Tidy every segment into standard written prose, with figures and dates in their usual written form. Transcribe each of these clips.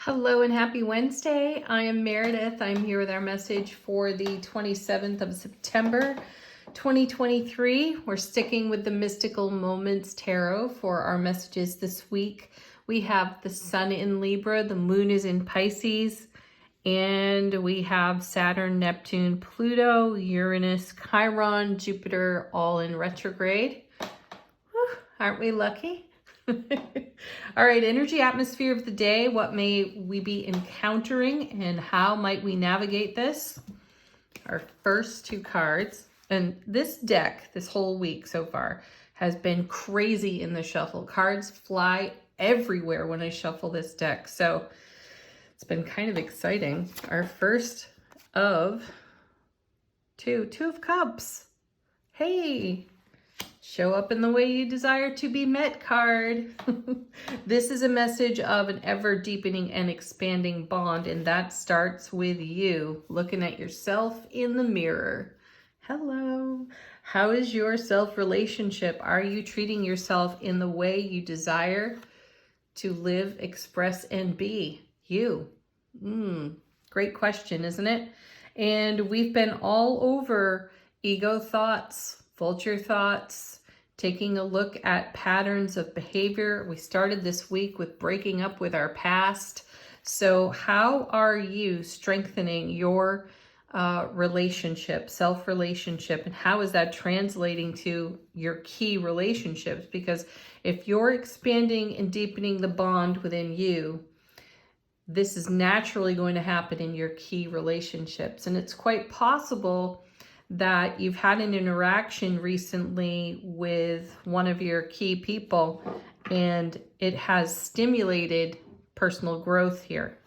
Hello and happy Wednesday. I am Meredith. I'm here with our message for the 27th of September, 2023. We're sticking with the Mystical Moments Tarot for our messages this week. We have the Sun in Libra, the Moon is in Pisces, and we have Saturn, Neptune, Pluto, Uranus, Chiron, Jupiter, all in retrograde. Whew, aren't we lucky? All right, energy atmosphere of the day. What may we be encountering and how might we navigate this? Our first two cards. And this deck, this whole week so far, has been crazy in the shuffle. Cards fly everywhere when I shuffle this deck. So it's been kind of exciting. Our first of two of Cups. Hey! Show up in the way you desire to be met card. This is a message of an ever deepening and expanding bond, and that starts with you looking at yourself in the mirror. Hello. How is your self-relationship? Are you treating yourself in the way you desire to live, express, and be you? Great question, isn't it? And we've been all over ego thoughts, vulture thoughts, taking a look at patterns of behavior. We started this week with breaking up with our past. So how are you strengthening your relationship, self-relationship, and how is that translating to your key relationships? Because if you're expanding and deepening the bond within you, this is naturally going to happen in your key relationships. And it's quite possible that you've had an interaction recently with one of your key people and it has stimulated personal growth here.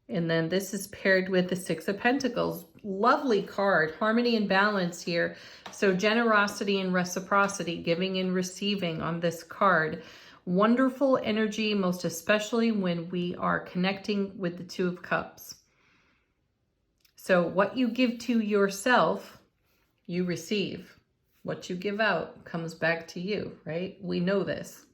And then this is paired with the Six of Pentacles. Lovely card, harmony and balance here. So generosity and reciprocity, giving and receiving on this card. Wonderful energy, most especially when we are connecting with the Two of Cups. So what you give to yourself, you receive. What you give out comes back to you, right? We know this.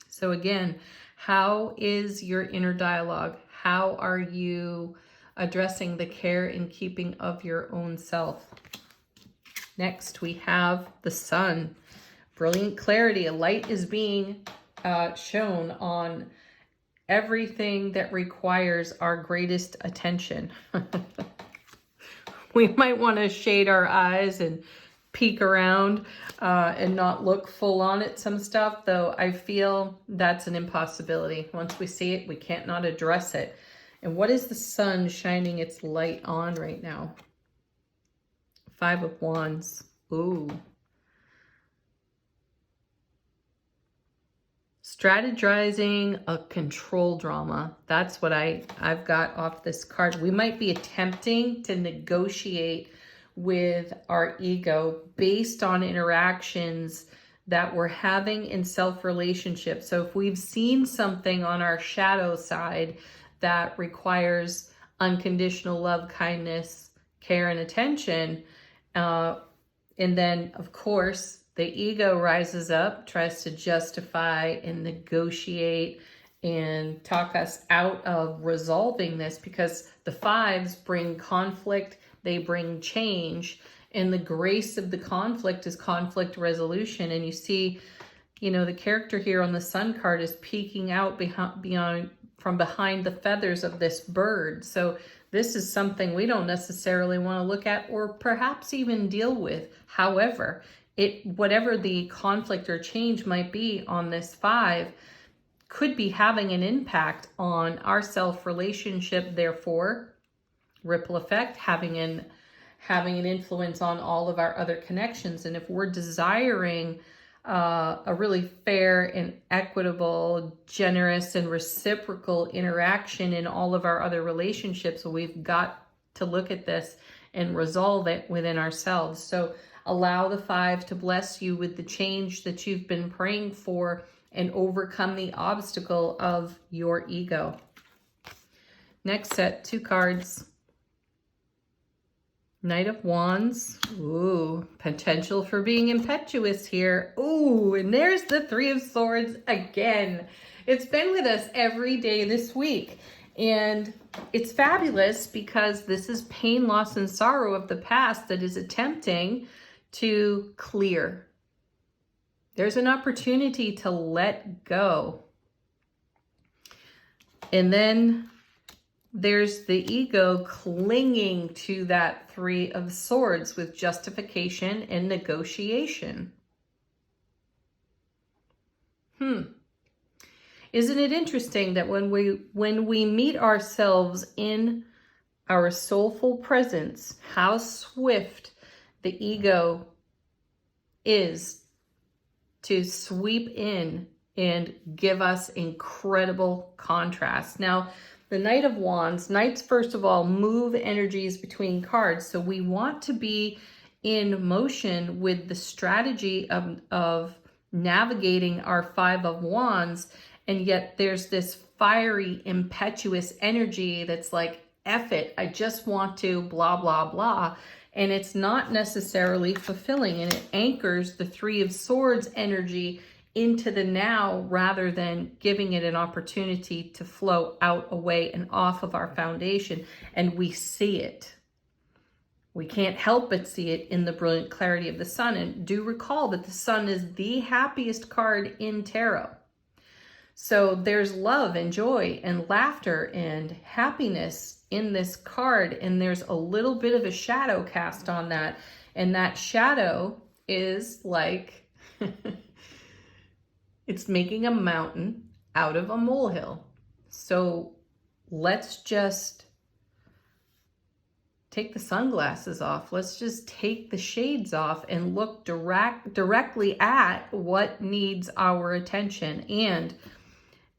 So again, how is your inner dialogue? How are you addressing the care and keeping of your own self? Next, we have the Sun. Brilliant clarity. A light is being shown on everything that requires our greatest attention. We might want to shade our eyes and peek around and not look full on at some stuff, though I feel that's an impossibility. Once we see it, we can't not address it. And what is the Sun shining its light on right now? Five of Wands. Ooh. Strategizing a control drama. That's what I've got off this card. We might be attempting to negotiate with our ego based on interactions that we're having in self-relationships. So if we've seen something on our shadow side that requires unconditional love, kindness, care, and attention, and then, of course, the ego rises up, tries to justify and negotiate and talk us out of resolving this, because the fives bring conflict, they bring change, and the grace of the conflict is conflict resolution. And you see, the character here on the Sun card is peeking out from behind the feathers of this bird. So this is something we don't necessarily want to look at or perhaps even deal with. However, whatever the conflict or change might be on this five could be having an impact on our self-relationship, therefore ripple effect, having an influence on all of our other connections. And if we're desiring a really fair and equitable, generous and reciprocal interaction in all of our other relationships, we've got to look at this and resolve it within ourselves. So allow the five to bless you with the change that you've been praying for and overcome the obstacle of your ego. Next set, two cards. Knight of Wands. Ooh, potential for being impetuous here. Ooh, and there's the Three of Swords again. It's been with us every day this week. And it's fabulous because this is pain, loss, and sorrow of the past that is attempting to clear. There's an opportunity to let go. And then there's the ego clinging to that Three of Swords with justification and negotiation. Isn't it interesting that when we meet ourselves in our soulful presence, how swift the ego is to sweep in and give us incredible contrast. Now, the Knight of Wands, Knights, first of all, move energies between cards. So we want to be in motion with the strategy of navigating our Five of Wands. And yet there's this fiery, impetuous energy that's like, F it, I just want to blah, blah, blah. And it's not necessarily fulfilling. And it anchors the Three of Swords energy into the now rather than giving it an opportunity to flow out, away, and off of our foundation. And we see it. We can't help but see it in the brilliant clarity of the sun. And do recall that the sun is the happiest card in tarot. So there's love and joy and laughter and happiness in this card. And there's a little bit of a shadow cast on that. And that shadow is like, it's making a mountain out of a molehill. So let's just take the sunglasses off. Let's just take the shades off and look directly at what needs our attention. And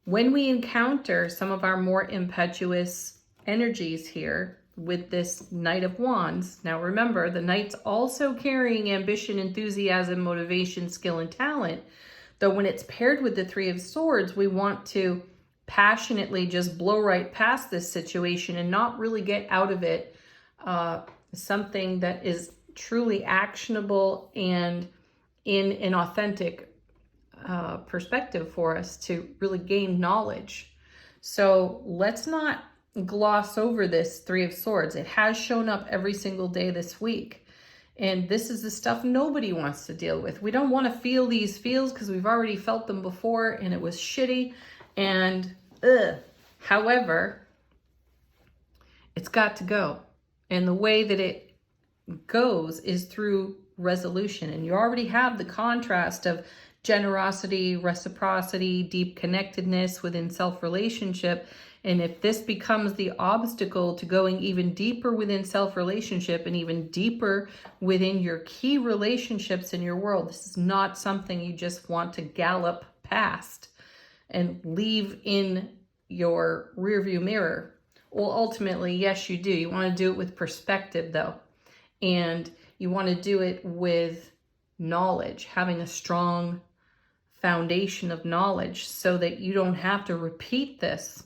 when we encounter some of our more impetuous energies here with this Knight of Wands, now remember, the Knight's also carrying ambition, enthusiasm, motivation, skill, and talent. Though when it's paired with the Three of Swords, we want to passionately just blow right past this situation and not really get out of it something that is truly actionable and in an authentic perspective for us to really gain knowledge. So let's not gloss over this Three of Swords. It has shown up every single day this week. And this is the stuff nobody wants to deal with. We don't want to feel these feels because we've already felt them before and it was shitty and However, it's got to go. And the way that it goes is through resolution. And you already have the contrast of generosity, reciprocity, deep connectedness within self-relationship. And if this becomes the obstacle to going even deeper within self-relationship and even deeper within your key relationships in your world, this is not something you just want to gallop past and leave in your rearview mirror. Well, ultimately, yes, you do. You want to do it with perspective, though. And you want to do it with knowledge, having a strong foundation of knowledge so that you don't have to repeat this.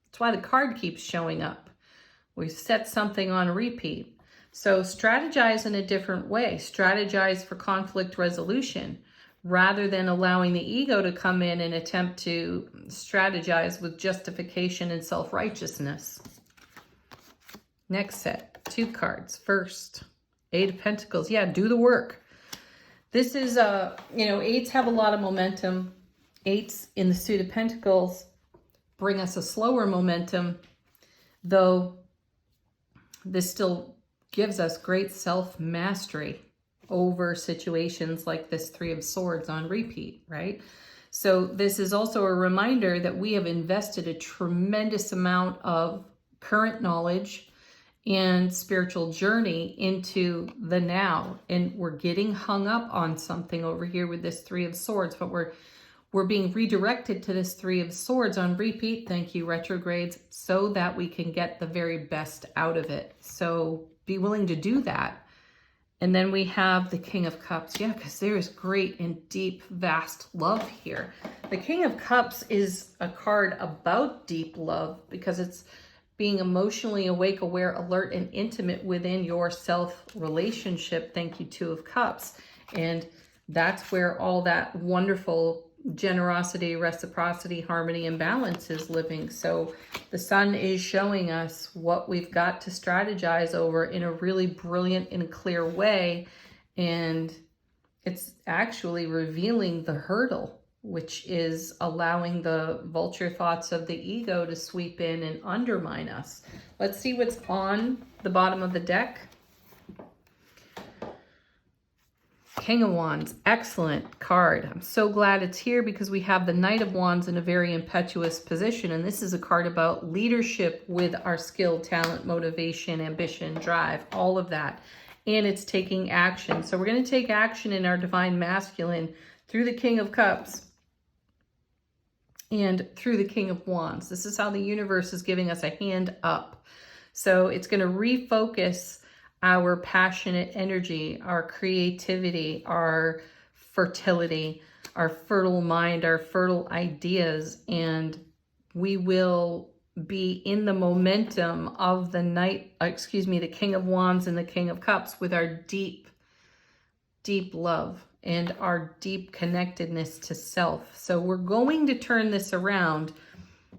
That's why the card keeps showing up. We set something on repeat. So strategize in a different way. Strategize for conflict resolution rather than allowing the ego to come in and attempt to strategize with justification and self-righteousness. Next set, 2 cards. First, 8 of Pentacles. Yeah, do the work. This is, eights have a lot of momentum. Eights in the suit of Pentacles bring us a slower momentum, though this still gives us great self-mastery over situations like this 3 of Swords on repeat, right? So this is also a reminder that we have invested a tremendous amount of current knowledge and spiritual journey into the now. And we're getting hung up on something over here with this 3 of Swords, but we're being redirected to this 3 of Swords on repeat, thank you retrogrades, so that we can get the very best out of it. So be willing to do that. And then we have the King of Cups. Yeah, because there is great and deep, vast love here. The King of Cups is a card about deep love because it's being emotionally awake, aware, alert, and intimate within your self-relationship. Thank you, 2 of Cups. And that's where all that wonderful generosity, reciprocity, harmony, and balance is living. So the sun is showing us what we've got to strategize over in a really brilliant and clear way. And it's actually revealing the hurdle, which is allowing the vulture thoughts of the ego to sweep in and undermine us. Let's see what's on the bottom of the deck. King of Wands, excellent card. I'm so glad it's here because we have the Knight of Wands in a very impetuous position. And this is a card about leadership with our skill, talent, motivation, ambition, drive, all of that. And it's taking action. So we're going to take action in our divine masculine through the King of Cups and through the King of Wands. This is how the universe is giving us a hand up. So it's going to refocus our passionate energy, our creativity, our fertility, our fertile mind, our fertile ideas, and we will be in the momentum of the the King of Wands and the King of Cups with our deep, deep love and our deep connectedness to self. So we're going to turn this around.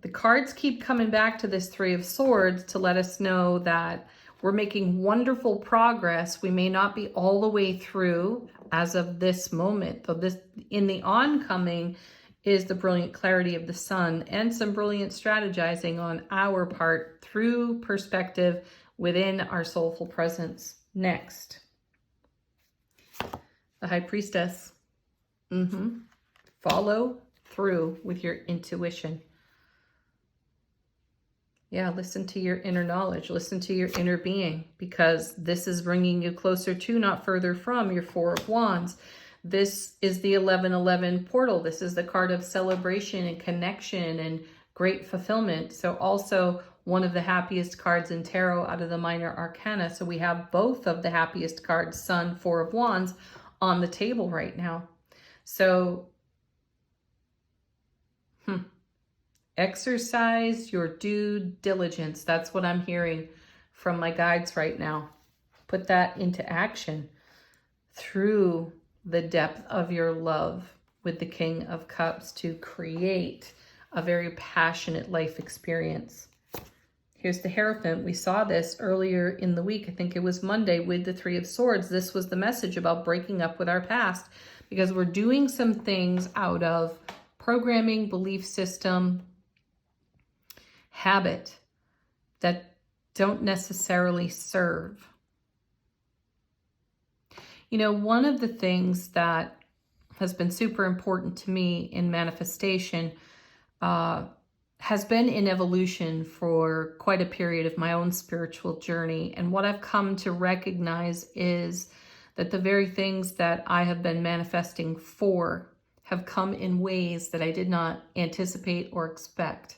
The cards keep coming back to this Three of Swords to let us know that we're making wonderful progress. We may not be all the way through as of this moment, though this in the oncoming is the brilliant clarity of the sun and some brilliant strategizing on our part through perspective within our soulful presence. Next, the High Priestess. Follow through with your intuition. Yeah, listen to your inner knowledge. Listen to your inner being, because this is bringing you closer to, not further from, your Four of Wands. This is the 1111 portal. This is the card of celebration and connection and great fulfillment. So also one of the happiest cards in tarot out of the minor arcana. So we have both of the happiest cards, Sun, Four of Wands, on the table right now. So, exercise your due diligence. That's what I'm hearing from my guides right now. Put that into action through the depth of your love with the King of Cups to create a very passionate life experience. Here's the Hierophant. We saw this earlier in the week. I think it was Monday with the Three of Swords. This was the message about breaking up with our past, because we're doing some things out of programming, belief system, habit that don't necessarily serve. You know, one of the things that has been super important to me in manifestation has been in evolution for quite a period of my own spiritual journey. And what I've come to recognize is that the very things that I have been manifesting for have come in ways that I did not anticipate or expect.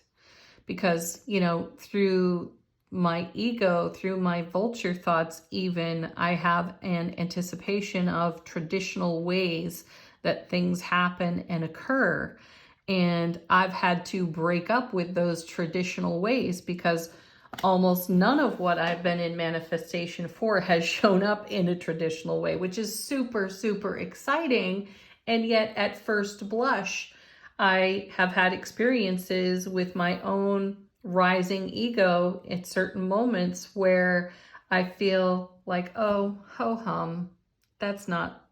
Because, you know, through my ego, through my vulture thoughts even, I have an anticipation of traditional ways that things happen and occur. And I've had to break up with those traditional ways because almost none of what I've been in manifestation for has shown up in a traditional way, which is super, super exciting. And yet at first blush, I have had experiences with my own rising ego at certain moments where I feel like, oh, ho-hum, that's not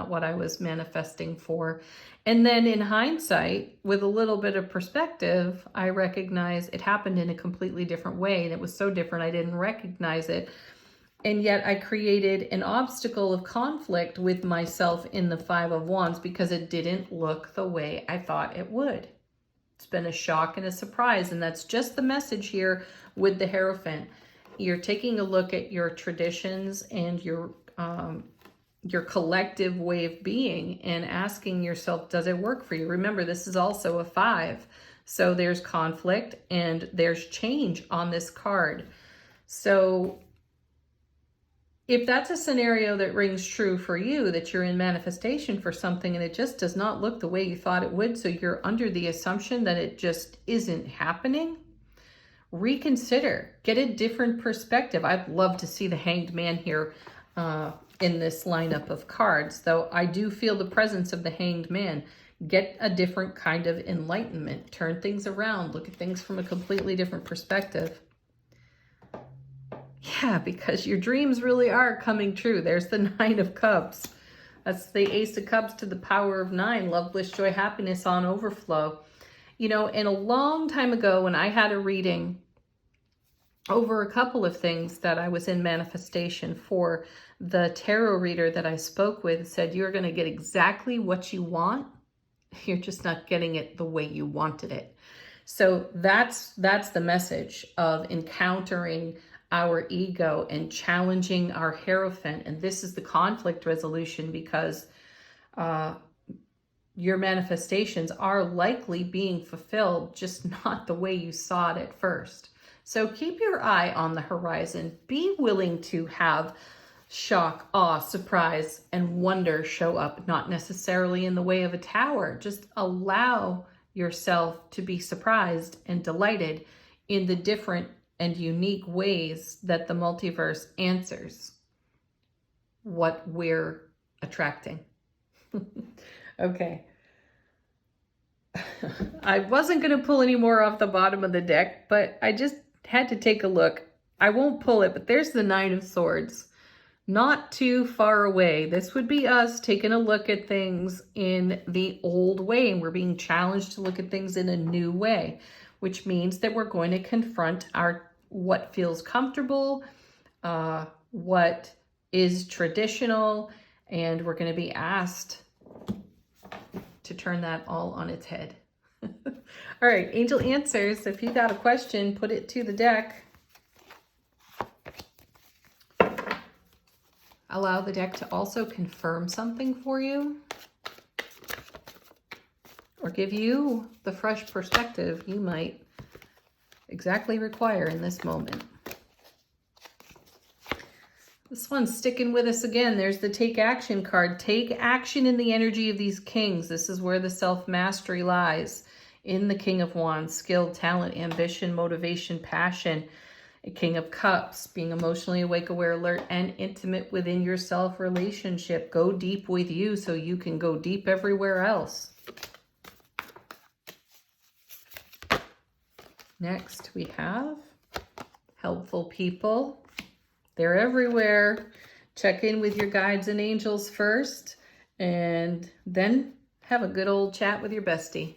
what I was manifesting for. And then in hindsight, with a little bit of perspective, I recognize it happened in a completely different way. And it was so different, I didn't recognize it. And yet I created an obstacle of conflict with myself in the Five of Wands because it didn't look the way I thought it would. It's been a shock and a surprise. And that's just the message here with the Hierophant. You're taking a look at your traditions and your collective way of being and asking yourself, does it work for you? Remember, this is also a 5. So there's conflict and there's change on this card. So if that's a scenario that rings true for you, that you're in manifestation for something and it just does not look the way you thought it would, so you're under the assumption that it just isn't happening, reconsider, get a different perspective. I'd love to see the Hanged Man here in this lineup of cards, though I do feel the presence of the Hanged Man. get a different kind of enlightenment, turn things around, look at things from a completely different perspective. Yeah, because your dreams really are coming true. There's the Nine of Cups. That's the Ace of Cups to the power of 9. Love, bliss, joy, happiness on overflow. You know, and a long time ago when I had a reading over a couple of things that I was in manifestation for, the tarot reader that I spoke with said, you're going to get exactly what you want. You're just not getting it the way you wanted it. So that's the message of encountering our ego and challenging our Hierophant. And this is the conflict resolution, because your manifestations are likely being fulfilled, just not the way you saw it at first. So keep your eye on the horizon. Be willing to have shock, awe, surprise, and wonder show up, not necessarily in the way of a tower. Just allow yourself to be surprised and delighted in the different and unique ways that the multiverse answers what we're attracting. Okay. I wasn't going to pull any more off the bottom of the deck, but I just had to take a look. I won't pull it, but there's the Nine of Swords. Not too far away. This would be us taking a look at things in the old way, and we're being challenged to look at things in a new way, which means that we're going to confront what feels comfortable, what is traditional, and we're going to be asked to turn that all on its head. All right, angel answers. If you got a question, put it to the deck. Allow the deck to also confirm something for you, or give you the fresh perspective you might exactly require in this moment. This one's sticking with us again. There's the Take Action card. Take action in the energy of these kings. This is where the self-mastery lies. In the King of Wands, skill, talent, ambition, motivation, passion. A King of Cups, being emotionally awake, aware, alert, and intimate within your self-relationship. Go deep with you so you can go deep everywhere else. Next, we have helpful people. They're everywhere. Check in with your guides and angels first, and then have a good old chat with your bestie.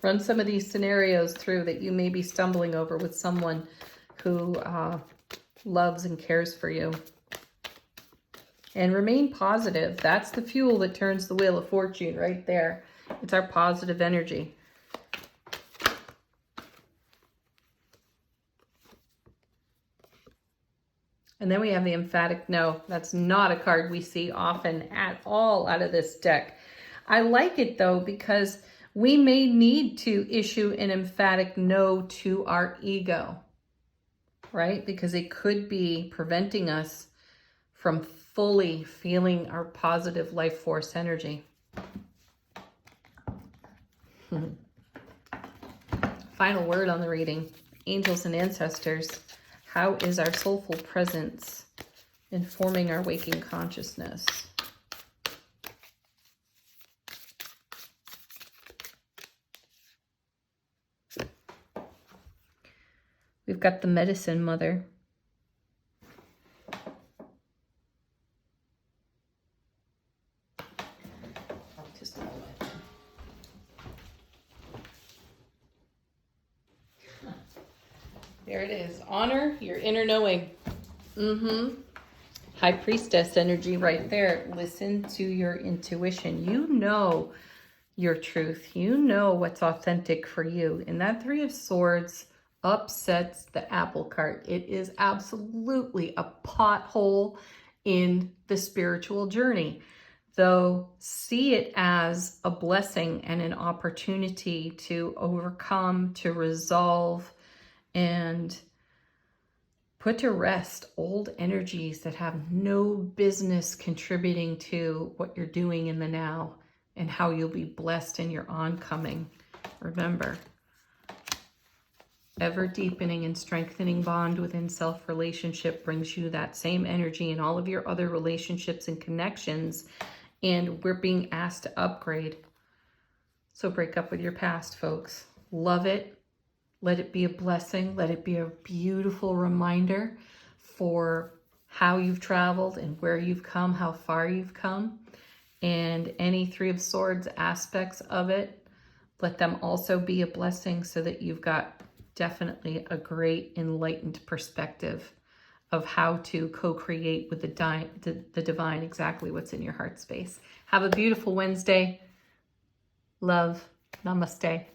Run some of these scenarios through that you may be stumbling over with someone who loves and cares for you. And remain positive. That's the fuel that turns the wheel of fortune right there. It's our positive energy. And then we have the emphatic no. That's not a card we see often at all out of this deck. I like it though, because we may need to issue an emphatic no to our ego, right? Because it could be preventing us from fully feeling our positive life force energy. Final word on the reading. Angels and ancestors. How is our soulful presence informing our waking consciousness? We've got the Medicine Mother. Just a moment. There it is. Honor your inner knowing. High Priestess energy right there. Listen to your intuition. You know your truth. You know what's authentic for you. And that Three of Swords upsets the apple cart. It is absolutely a pothole in the spiritual journey. Though see it as a blessing and an opportunity to overcome, to resolve, and put to rest old energies that have no business contributing to what you're doing in the now and how you'll be blessed in your oncoming. Remember, ever deepening and strengthening bond within self-relationship brings you that same energy in all of your other relationships and connections. And we're being asked to upgrade. So break up with your past, folks. Love it. Let it be a blessing. Let it be a beautiful reminder for how you've traveled and where you've come, how far you've come. And any Three of Swords aspects of it, let them also be a blessing so that you've got definitely a great enlightened perspective of how to co-create with the divine exactly what's in your heart space. Have a beautiful Wednesday. Love. Namaste.